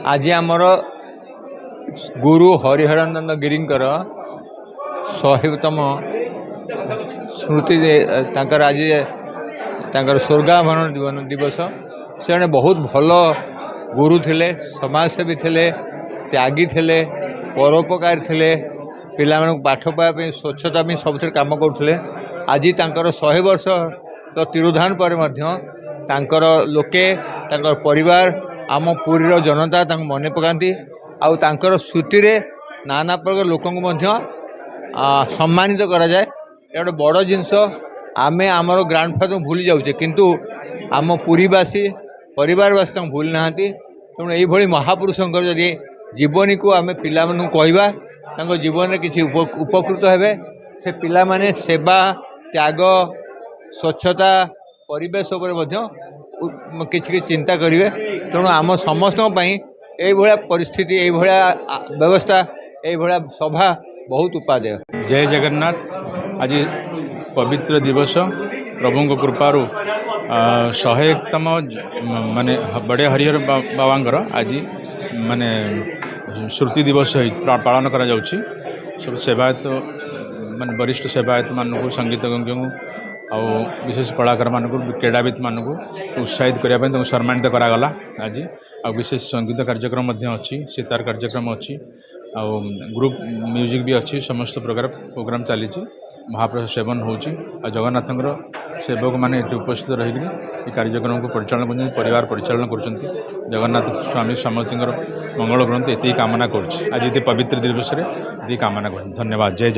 आज आमर गुरु हरिहरानंद गिरींकर 100तम स्मृति आज स्वर्गाभरण दिवस। से जड़े बहुत भल गुरु थे, समाजसेवी थे, त्यागी थे, परोपकारी थे, पिला पाठ पढ़ाई स्वच्छता भी सब कम करुले। आज 100 वर्ष तो तिरोधान पर लोके परिवार आम पुरीर जनता मन पकाती आउर स्मृति नाना प्रकार लोक सम्मानित करा जाए। गोटे बड़ जिनस आम आमर ग्रांडफादर भूली जाऊे किंतु आम पुरीवासी परिवारवासी भूल ना। तेणु यही महापुरुषों जदि जीवनी को आम पिला कहवा जीवन में किसी उपकृत हे से पिला माने सेवा त्याग स्वच्छता परिवेश किसी चिंता करेंगे। तेणु आम समस्त ये परिस्थिति ये व्यवस्था ये सभा बहुत उपादेय। जय जगन्नाथ। आज पवित्र दिवस प्रभु कृपारू 101तम माने बड़े हरिहर बाबांकर आज माने श्रुति दिवस पालन करा जाउछि। सब सेवायत माने वरिष्ठ सेवायत मानक संगीतज्ञ आ विशेष कलाकार मानक क्रीड़ाविद मानक उत्साहित करने सम्मानित करागला। आज आ विशेष संगीत कार्यक्रम अच्छी, सितार कार्यक्रम अच्छी, आ ग्रुप म्यूजिक भी अच्छी। समस्त प्रकार प्रोग्राम चली महाप्रसाद सेवन होची। जगन्नाथ सेवक मैंने उपस्थित रही कार्यक्रम को परिचालन कर परिवार परिचालन कर जगन्नाथ स्वामी समस्त मंगल ग्रंथ ये कामना कर आज ये पवित्र दिवस ये कामना कर। धन्यवाद। जय जगन्नाथ।